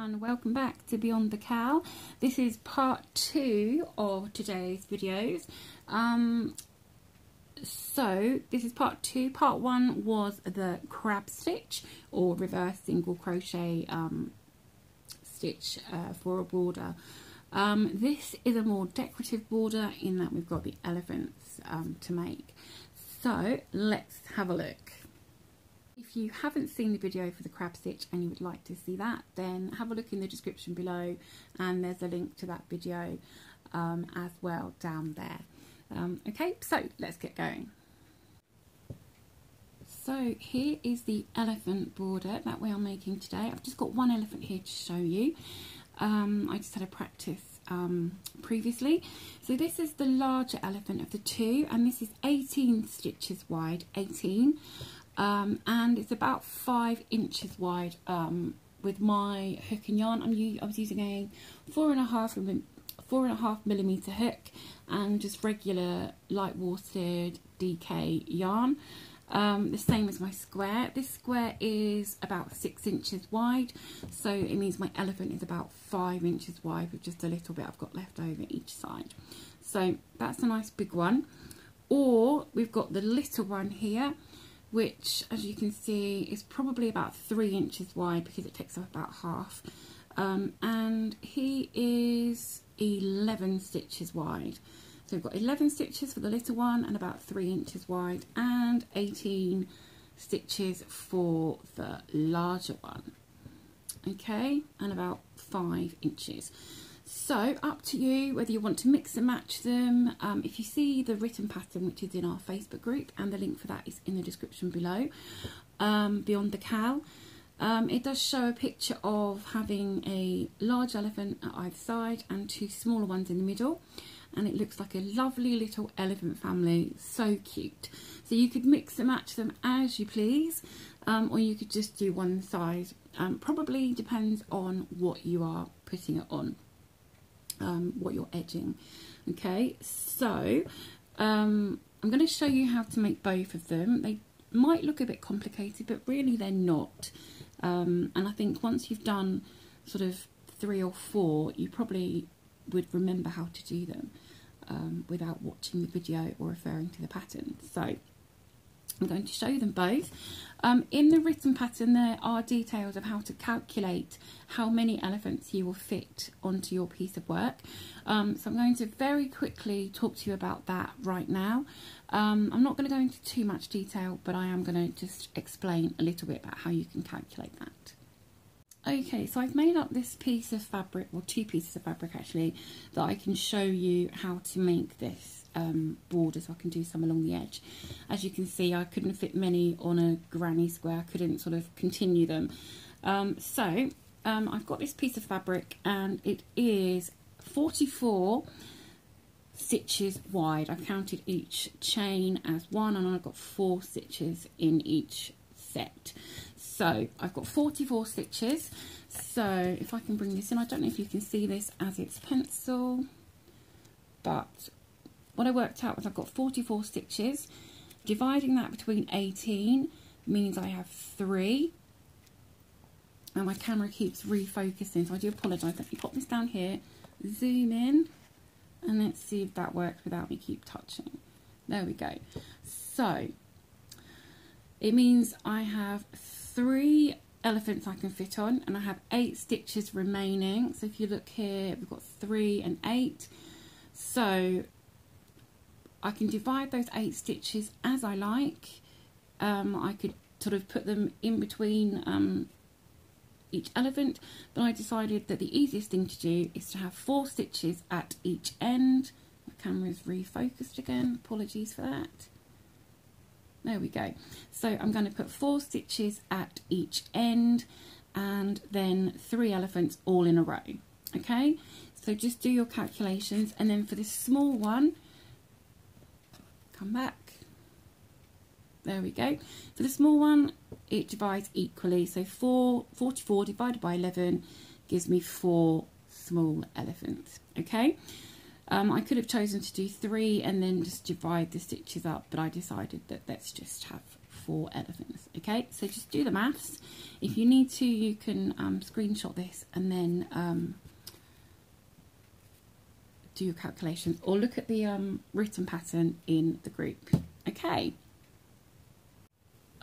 everyone, welcome back to Beyond the Cowl. This is part 2 of today's videos. So this is part 2. Part 1 was the crab stitch or reverse single crochet stitch for a border. This is a more decorative border in that we've got the elephants to make. So let's have a look. If you haven't seen the video for the crab stitch and you would like to see that, then have a look in the description below, and there's a link to that video as well down there. Okay, so let's get going. So here is the elephant border that we are making today. I've just got one elephant here to show you. I just had a practice previously. So this is the larger elephant of the two, and this is 18 stitches wide, 18. And it's about 5 inches wide with my hook and yarn. I was using a 4.5 millimeter hook and just regular light worsted DK yarn. The same as my square. This square is about 6 inches wide, so it means my elephant is about 5 inches wide with just a little bit I've got left over each side. So that's a nice big one. Or we've got the little one here, which, as you can see, is probably about 3 inches wide because it takes up about half. And he is 11 stitches wide. So we've got 11 stitches for the little one and about 3 inches wide, and 18 stitches for the larger one. Okay, and about 5 inches. So up to you whether you want to mix and match them. If you see the written pattern, which is in our Facebook group, and the link for that is in the description below, Beyond the Cowl, it does show a picture of having a large elephant at either side and 2 smaller ones in the middle, and it looks like a lovely little elephant family. So cute. So you could mix and match them as you please, or you could just do one side. Probably depends on what you are putting it on. What you're edging. Okay, so I'm going to show you how to make both of them. They might look a bit complicated, but really they're not. And I think once you've done sort of 3 or 4, you probably would remember how to do them without watching the video or referring to the pattern. So I'm going to show you them both. In the written pattern there are details of how to calculate how many elephants you will fit onto your piece of work. So I'm going to very quickly talk to you about that right now. I'm not going to go into too much detail, but I am going to just explain a little bit about how you can calculate that. Okay, so I've made up this piece of fabric, or 2 pieces of fabric actually, that I can show you how to make this border, so I can do some along the edge. As you can see, I couldn't fit many on a granny square. I couldn't sort of continue them. So I've got this piece of fabric, and it is 44 stitches wide. I've counted each chain as 1, and I've got 4 stitches in each set. So I've got 44 stitches. So if I can bring this in, I don't know if you can see this as it's pencil, but what I worked out was I've got 44 stitches. Dividing that between 18 means I have 3. And my camera keeps refocusing, so I do apologise. Let me pop this down here, zoom in, and let's see if that works without me keep touching. There we go. So it means I have 3 elephants I can fit on, and I have 8 stitches remaining. So if you look here, we've got 3 and 8. So I can divide those 8 stitches as I like. I could sort of put them in between each elephant, but I decided that the easiest thing to do is to have 4 stitches at each end. My camera is refocused again, apologies for that. There we go. So I'm going to put 4 stitches at each end, and then 3 elephants all in a row. Okay, so just do your calculations, and then for this small one, come back. There we go. For the small one, it divides equally. So 44 divided by 11 gives me 4 small elephants. Okay. I could have chosen to do 3 and then just divide the stitches up, but I decided that let's just have 4 elephants. Okay, so just do the maths. If you need to, you can screenshot this and then do your calculations, or look at the written pattern in the group. Okay.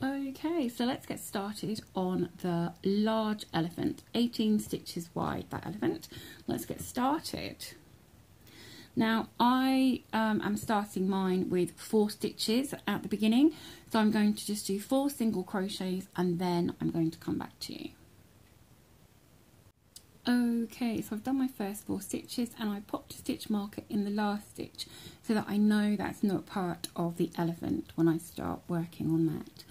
Okay, so let's get started on the large elephant, 18 stitches wide, that elephant. Let's get started. Now I am starting mine with 4 stitches at the beginning, so I'm going to just do 4 single crochets and then I'm going to come back to you. Okay, so I've done my first 4 stitches and I popped a stitch marker in the last stitch so that I know that's not part of the elephant when I start working on that.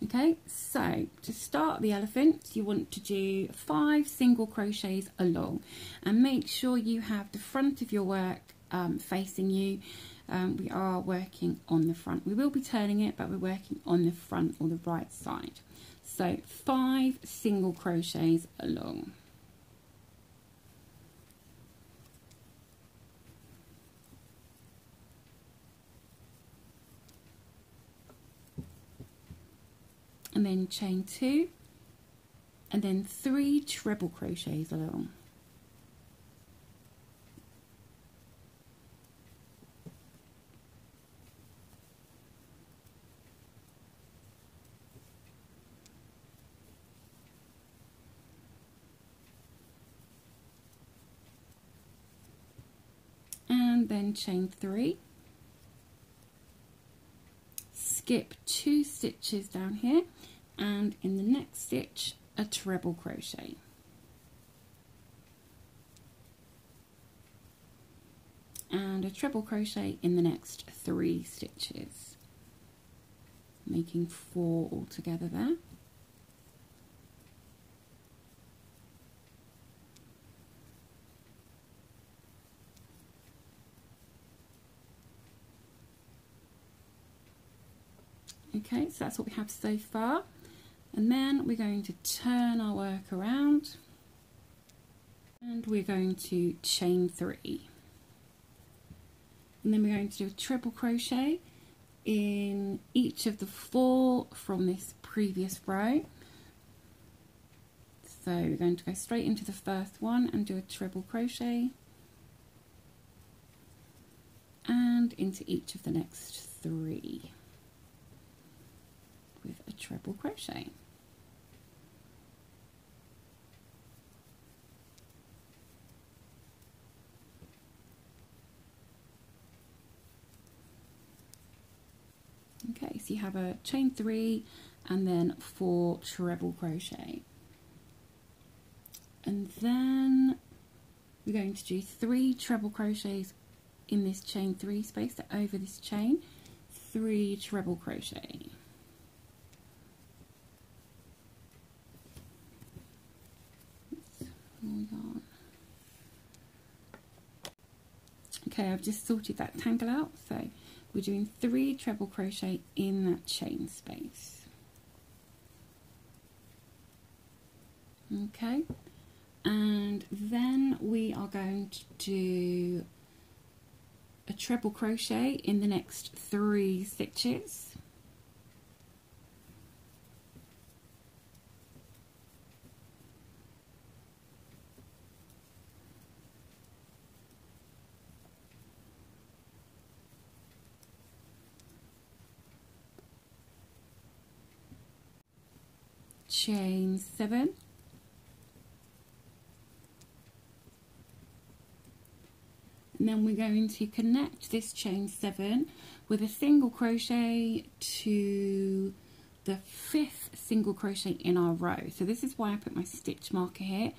Okay, so to start the elephant, you want to do 5 single crochets along, and make sure you have the front of your work facing you. We are working on the front. We will be turning it, but we're working on the front or the right side. So 5 single crochets along. And then chain 2, and then 3 treble crochets along. And then chain 3, skip 2 stitches down here, and in the next stitch a treble crochet. And a treble crochet in the next 3 stitches, making 4 altogether there. Okay, so that's what we have so far, and then we're going to turn our work around and we're going to chain 3, and then we're going to do a treble crochet in each of the 4 from this previous row. So we're going to go straight into the first one and do a treble crochet, and into each of the next 3 with a treble crochet. Okay, so you have a chain 3 and then 4 treble crochet, and then we're going to do 3 treble crochets in this chain 3 space, so over this chain, 3 treble crochet. Okay, I've just sorted that tangle out, so we're doing 3 treble crochet in that chain space. Okay, and then we are going to do a treble crochet in the next 3 stitches. Chain 7, and then we're going to connect this chain 7 with a single crochet to the 5th single crochet in our row. So this is why I put my stitch marker here.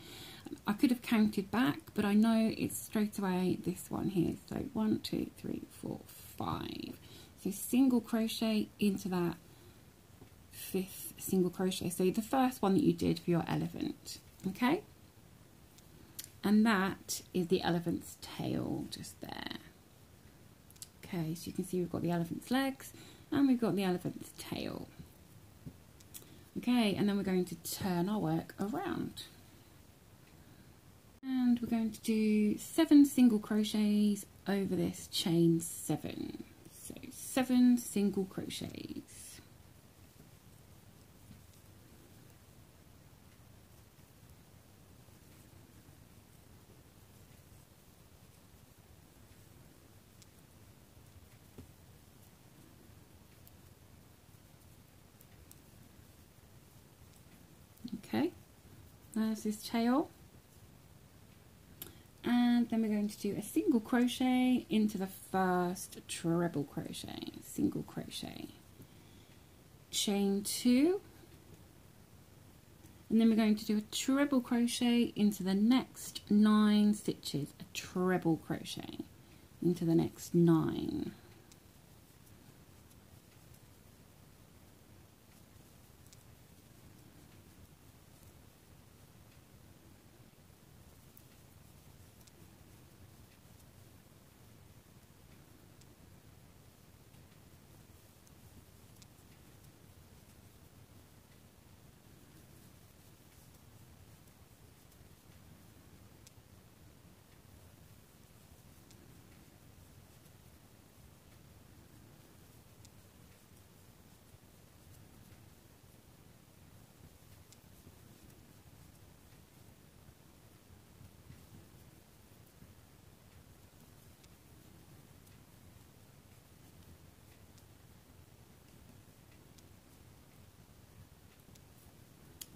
I could have counted back, but I know it's straight away this one here. So 1, 2, 3, 4, 5. So single crochet into that 5th single crochet, so the first one that you did for your elephant. Okay, and that is the elephant's tail just there. Okay, so you can see we've got the elephant's legs and we've got the elephant's tail. Okay, and then we're going to turn our work around and we're going to do 7 single crochets over this chain 7. So 7 single crochets. There's his tail. And then we're going to do a single crochet into the first treble crochet, single crochet, chain 2, and then we're going to do a treble crochet into the next 9 stitches, a treble crochet into the next 9.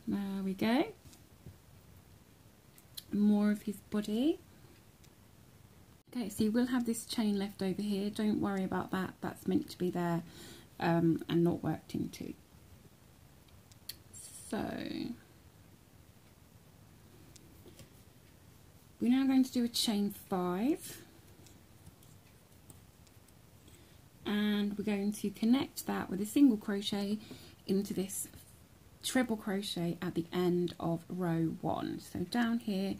There we go. More of his body. Okay, so you will have this chain left over here. Don't worry about that. That's meant to be there and not worked into. So we're now going to do a chain 5. And we're going to connect that with a single crochet into this treble crochet at the end of row 1. So down here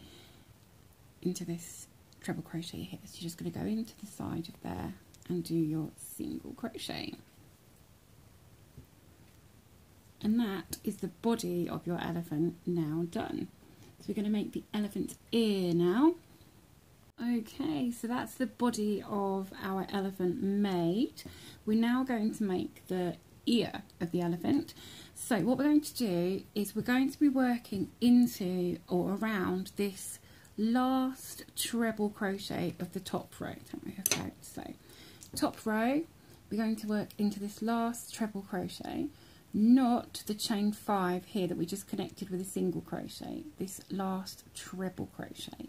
into this treble crochet here. So you're just going to go into the side of there and do your single crochet. And that is the body of your elephant now done. So we're going to make the elephant's ear now. Okay, so that's the body of our elephant made. We're now going to make the ear of the elephant. So what we're going to do is we're going to be working into or around this last treble crochet of the top row. So top row, we're going to work into this last treble crochet, not the chain 5 here that we just connected with a single crochet, this last treble crochet.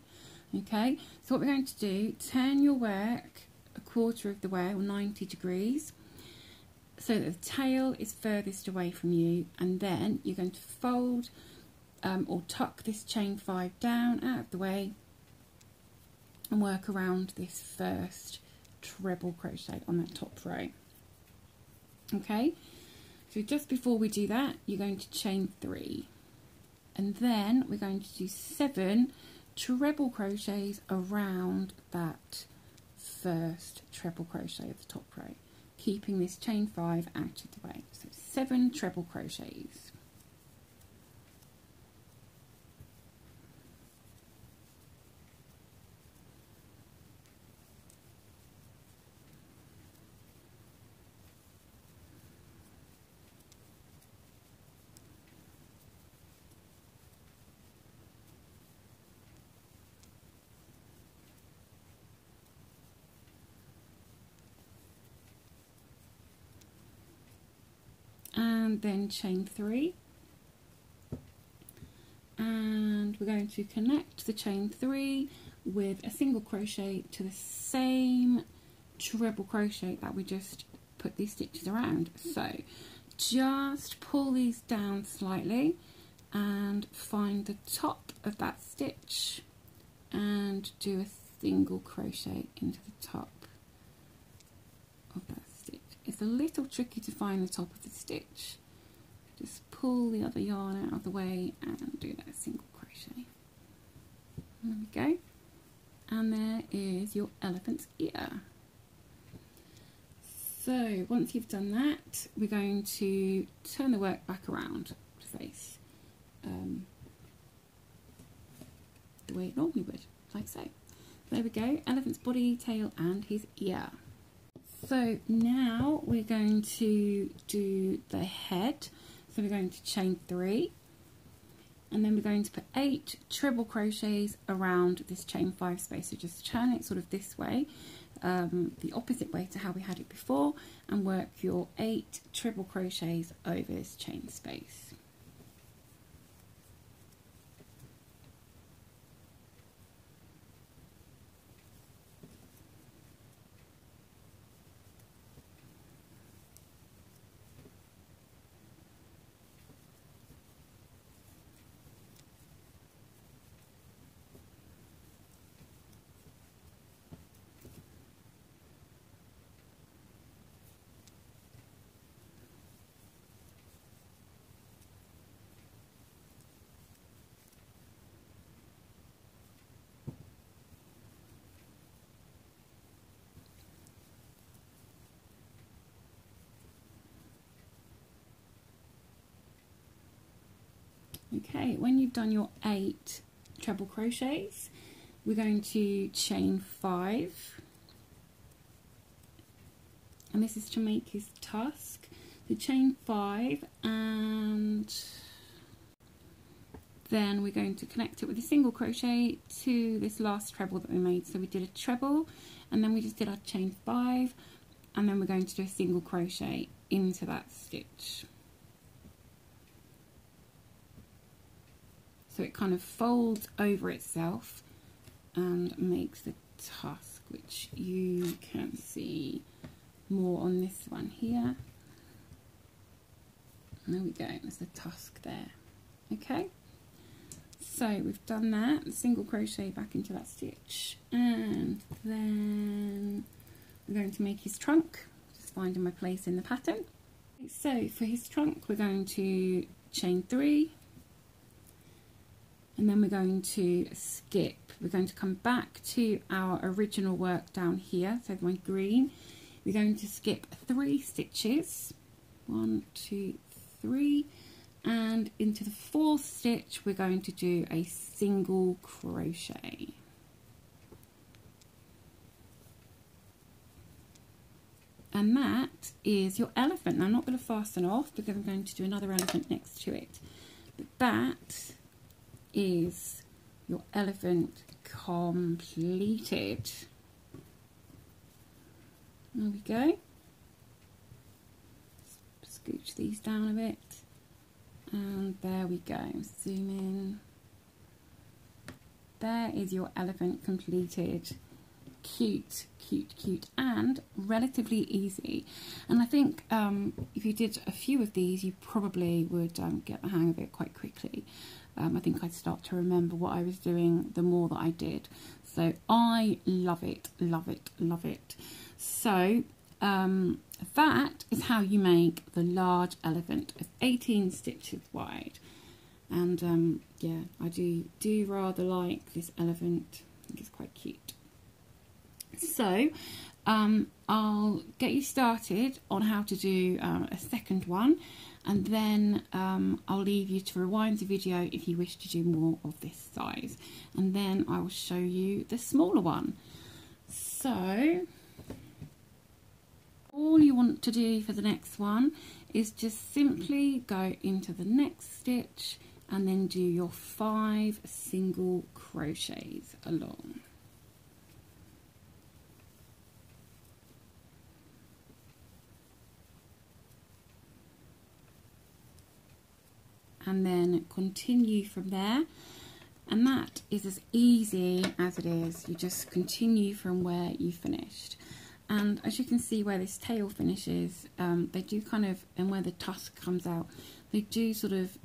Okay, so what we're going to do, turn your work a quarter of the way, or 90 degrees, so that the tail is furthest away from you, and then you're going to fold or tuck this chain 5 down out of the way and work around this first treble crochet on that top row. Okay, so just before we do that, you're going to chain 3, and then we're going to do 7 treble crochets around that first treble crochet of the top row, keeping this chain 5 out of the way. So 7 treble crochets. And then chain 3, and we're going to connect the chain 3 with a single crochet to the same treble crochet that we just put these stitches around. So just pull these down slightly and find the top of that stitch and do a single crochet into the top of that stitch. It's a little tricky to find the top of the stitch. Just pull the other yarn out of the way and do that single crochet. There we go. And there is your elephant's ear. So once you've done that, we're going to turn the work back around to face the way it normally would, like so. There we go, elephant's body, tail and his ear. So now we're going to do the head. So we're going to chain 3, and then we're going to put 8 treble crochets around this chain 5 space. So just turn it sort of this way, the opposite way to how we had it before, and work your 8 treble crochets over this chain space. Okay, when you've done your 8 treble crochets, we're going to chain 5, and this is to make his tusk. So chain 5, and then we're going to connect it with a single crochet to this last treble that we made. So we did a treble, and then we just did our chain 5, and then we're going to do a single crochet into that stitch. So it kind of folds over itself and makes the tusk, which you can see more on this one here. There we go, there's the tusk there. Okay, so we've done that, single crochet back into that stitch, and then we're going to make his trunk, just finding my place in the pattern. So for his trunk, we're going to chain 3, and then we're going to skip. We're going to come back to our original work down here, so my green. We're going to skip 3 stitches, 1, 2, 3, and into the 4th stitch we're going to do a single crochet. And that is your elephant. Now I'm not going to fasten off because I'm going to do another elephant next to it, but that is your elephant completed. There we go. Scooch these down a bit, and there we go. Zoom in. There is your elephant completed. Cute, cute, cute, and relatively easy. And I think if you did a few of these, you probably would get the hang of it quite quickly. I think I'd start to remember what I was doing the more that I did. So I love it, love it, love it. So that is how you make the large elephant of 18 stitches wide. And yeah, I do rather like this elephant. I think it's quite cute. So I'll get you started on how to do a second one, and then I'll leave you to rewind the video if you wish to do more of this size, and then I will show you the smaller one. So all you want to do for the next one is just simply go into the next stitch and then do your 5 single crochets along. And then continue from there, and that is as easy as it is. You just continue from where you finished, and as you can see where this tail finishes, they do kind of, and where the tusk comes out, they do sort of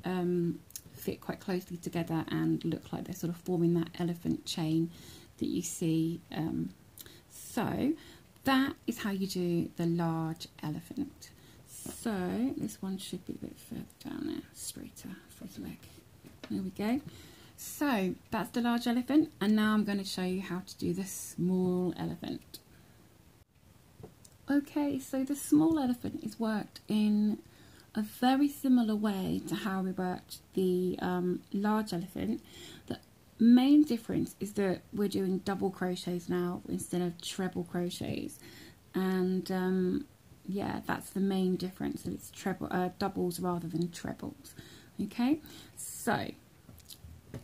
fit quite closely together and look like they're sort of forming that elephant chain that you see. So that is how you do the large elephant. So this one should be a bit further down there, straighter for his leg. There we go. So that's the large elephant, and now I'm going to show you how to do the small elephant. Okay, so the small elephant is worked in a very similar way to how we worked the large elephant. The main difference is that we're doing double crochets now instead of treble crochets, and yeah, that's the main difference, that it's doubles rather than trebles. Okay, so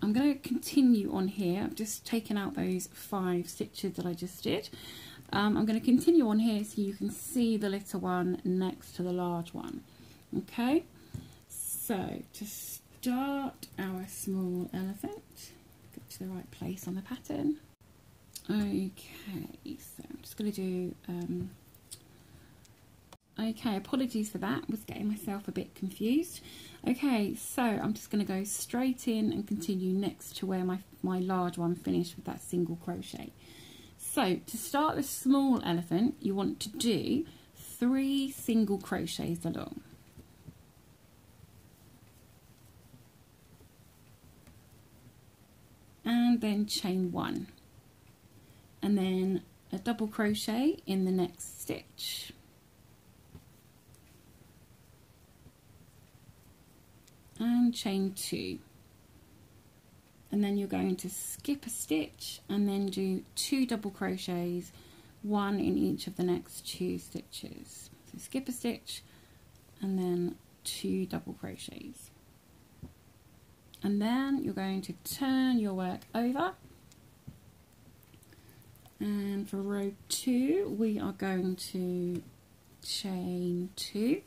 I'm going to continue on here. I've just taken out those 5 stitches that I just did. I'm going to continue on here so you can see the little one next to the large one. Okay, so to start our small elephant, get to the right place on the pattern. Okay, so I'm just going to do okay, apologies for that, I was getting myself a bit confused. Okay, so I'm just going to go straight in and continue next to where my large one finished with that single crochet. So to start the small elephant, you want to do 3 single crochets along. And then chain 1. And then a double crochet in the next stitch. And chain 2, and then you're going to skip a stitch and then do 2 double crochets, 1 in each of the next 2 stitches. So skip a stitch and then 2 double crochets, and then you're going to turn your work over, and for row 2 we are going to chain 2.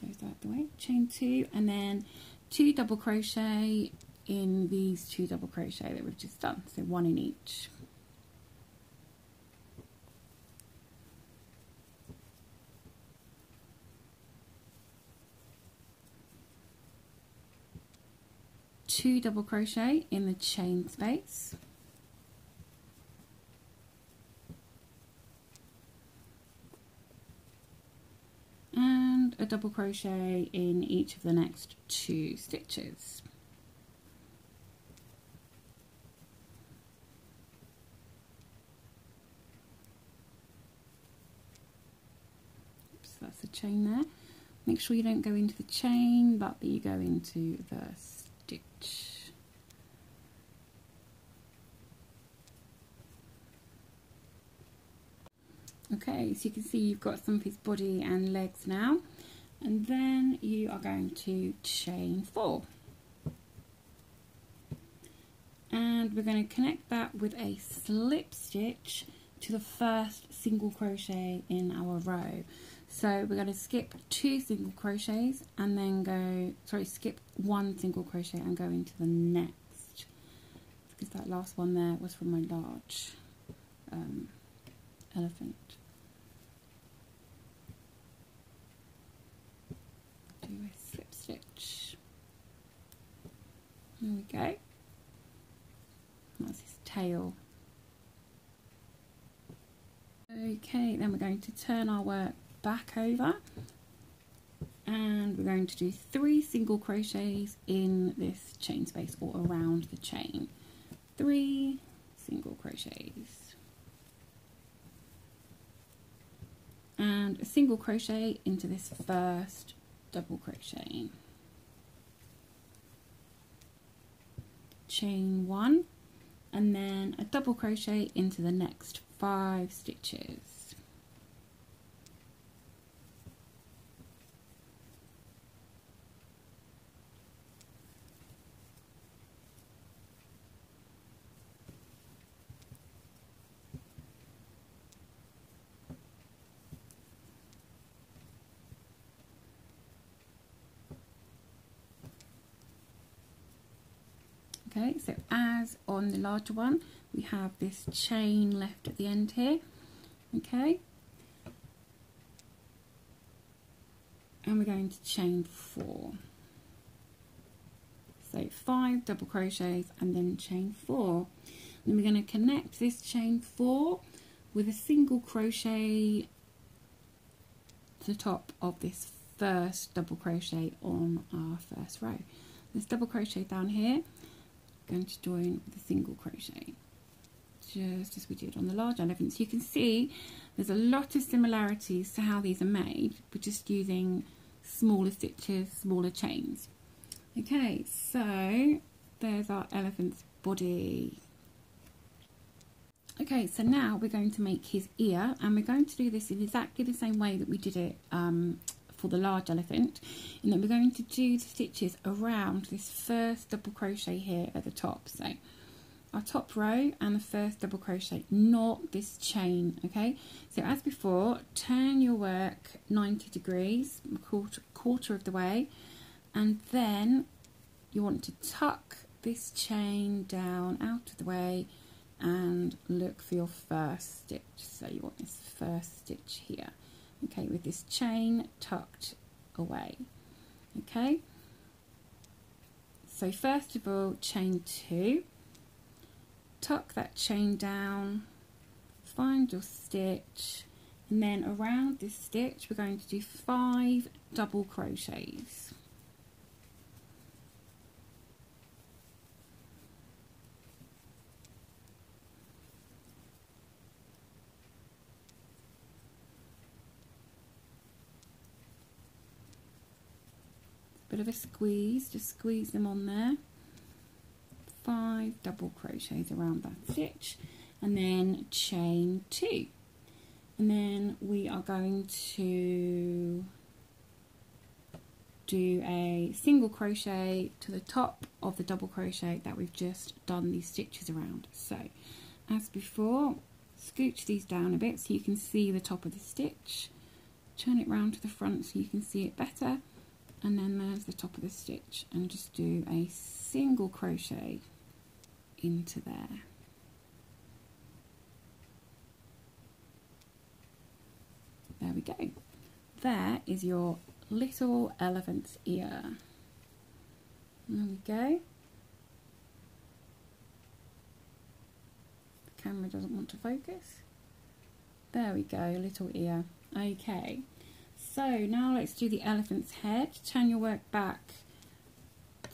Goes out the way, chain 2, and then 2 double crochet in these 2 double crochet that we've just done, so 1 in each. Two double crochet in the chain space, and a double crochet in each of the next 2 stitches. Oops, that's a chain there. Make sure you don't go into the chain, but that you go into the stitch. Okay, so you can see you've got some of his body and legs now, and then you are going to chain 4, and we're going to connect that with a slip stitch to the first single crochet in our row. So we're going to skip 2 single crochets and then skip 1 single crochet and go into the next, because that last one there was from my large elephant. Do a slip stitch. There we go. That's his tail. Okay, then we're going to turn our work back over, and we're going to do 3 single crochets in this chain space, or around the chain. 3 single crochets and a single crochet into this first double crochet, chain 1, and then a double crochet into the next 5 stitches. Okay, so as on the larger one, we have this chain left at the end here, okay, and we're going to chain 4. So 5 double crochets and then chain 4. Then we're going to connect this chain 4 with a single crochet to the top of this first double crochet on our first row. This double crochet down here, going to join with a single crochet, just as we did on the large elephants. You can see there's a lot of similarities to how these are made. We're just using smaller stitches, smaller chains. Okay, so there's our elephant's body. Okay, so now we're going to make his ear, and we're going to do this in exactly the same way that we did it for the large elephant, and then we're going to do the stitches around this first double crochet here at the top. So our top row and the first double crochet, not this chain. Okay, so as before, turn your work 90 degrees, quarter of the way, and then you want to tuck this chain down out of the way and look for your first stitch. So you want this first stitch here, okay, with this chain tucked away. Okay, so first of all, chain 2, tuck that chain down, find your stitch, and then around this stitch we're going to do 5 double crochets. bit of a squeeze, just squeeze them on there. 5 double crochets around that stitch, and then chain 2, and then we are going to do a single crochet to the top of the double crochet that we've just done these stitches around. So as before, scooch these down a bit so you can see the top of the stitch, turn it round to the front so you can see it better, and then there's the top of the stitch, and just do a single crochet into there. There we go. There is your little elephant's ear. There we go. The camera doesn't want to focus. There we go, little ear. Okay, so now let's do the elephant's head. Turn your work back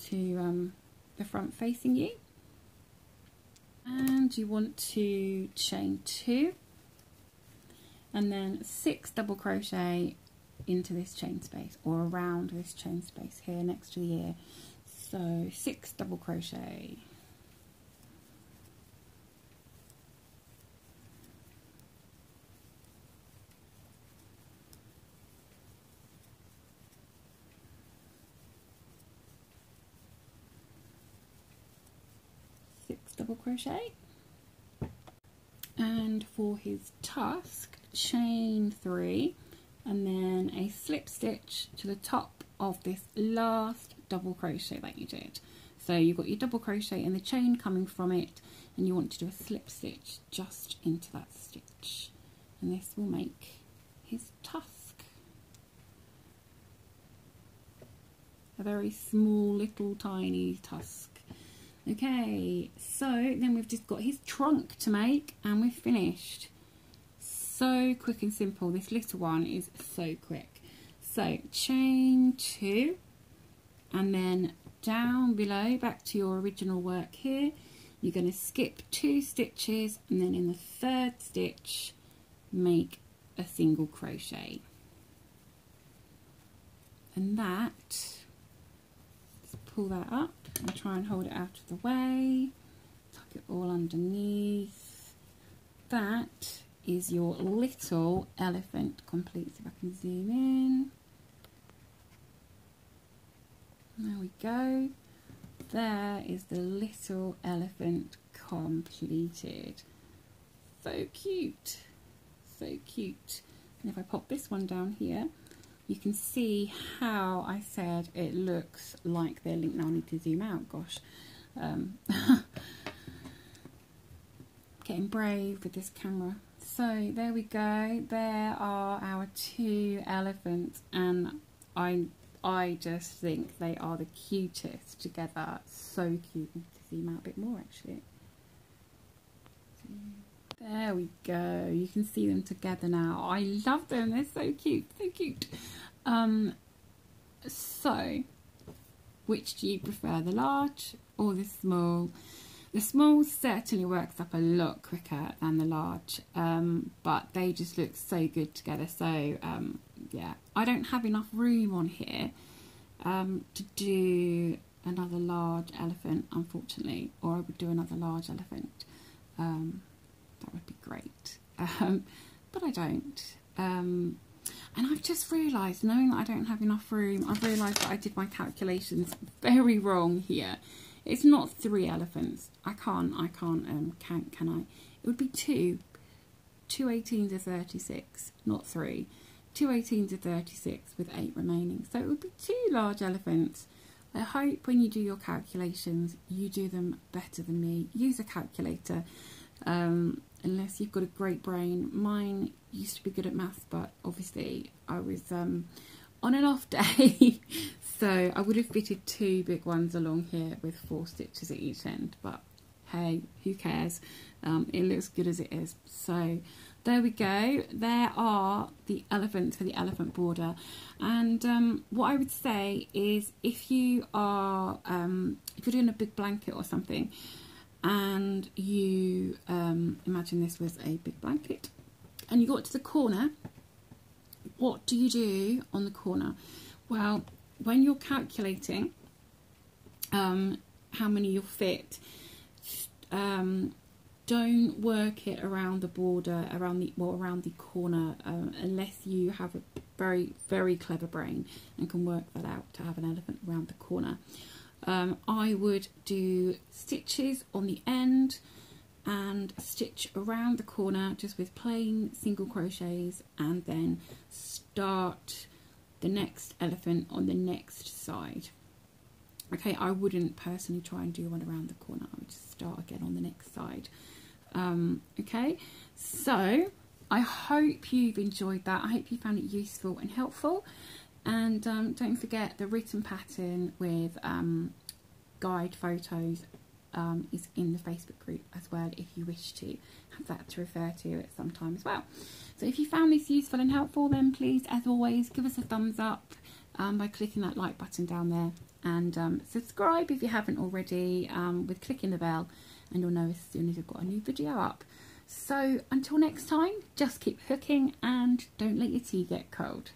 to the front facing you, and you want to chain 2 and then 6 double crochet into this chain space, or around this chain space here next to the ear. So 6 double crochet. Double crochet, and for his tusk, chain 3 and then a slip stitch to the top of this last double crochet that you did. So you've got your double crochet and the chain coming from it, and you want to do a slip stitch just into that stitch, and this will make his tusk. A very small little tiny tusk. Okay, so then we've just got his trunk to make, and we're finished. So quick and simple. This little one is so quick. So chain 2, and then down below, back to your original work here, you're going to skip 2 stitches, and then in the 3rd stitch make a single crochet. And that, let's pull that up and try and hold it out of the way, tuck it all underneath. That is your little elephant complete. If I can zoom in, there we go. There is the little elephant completed. So cute, so cute. And if I pop this one down here, you can see how I said it looks like they're linked. Now I need to zoom out, gosh. Getting brave with this camera. So there we go. There are our 2 elephants, and I just think they are the cutest together. So cute. I need to zoom out a bit more actually. There we go. You can see them together now. I love them. They're so cute. So cute. So, which do you prefer, the large or the small? The small certainly works up a lot quicker than the large, but they just look so good together. So, yeah, I don't have enough room on here to do another large elephant, unfortunately, or I would do another large elephant. That would be great, but I don't. And I've just realised, knowing that I don't have enough room, I've realised that I did my calculations very wrong here. It's not 3 elephants. I can't count, can I? It would be 2. 2 18s are 36, not 3. 2 18s are 36 with 8 remaining. So it would be 2 large elephants. I hope when you do your calculations, you do them better than me. Use a calculator. Unless you've got a great brain. Mine used to be good at maths, but obviously I was on an off day, so I would have fitted 2 big ones along here with 4 stitches at each end, but hey, who cares? It looks good as it is. So there we go. There are the elephants for the elephant border. And what I would say is, if you are if you're doing a big blanket or something, and you imagine this was a big blanket and you got to the corner, what do you do on the corner? Well, when you're calculating how many you'll fit, don't work it around the border, around the corner, unless you have a very, very clever brain and can work that out to have an elephant around the corner. I would do stitches on the end and stitch around the corner just with plain single crochets, and then start the next elephant on the next side. Okay, I wouldn't personally try and do one around the corner. I would just start again on the next side. Okay, so I hope you've enjoyed that. I hope you found it useful and helpful. And don't forget, the written pattern with guide photos is in the Facebook group as well, if you wish to have that to refer to at some time as well. So if you found this useful and helpful, then please, as always, give us a thumbs up by clicking that like button down there, and subscribe if you haven't already with clicking the bell, and you'll know as soon as I've got a new video up. So until next time, just keep hooking and don't let your tea get cold.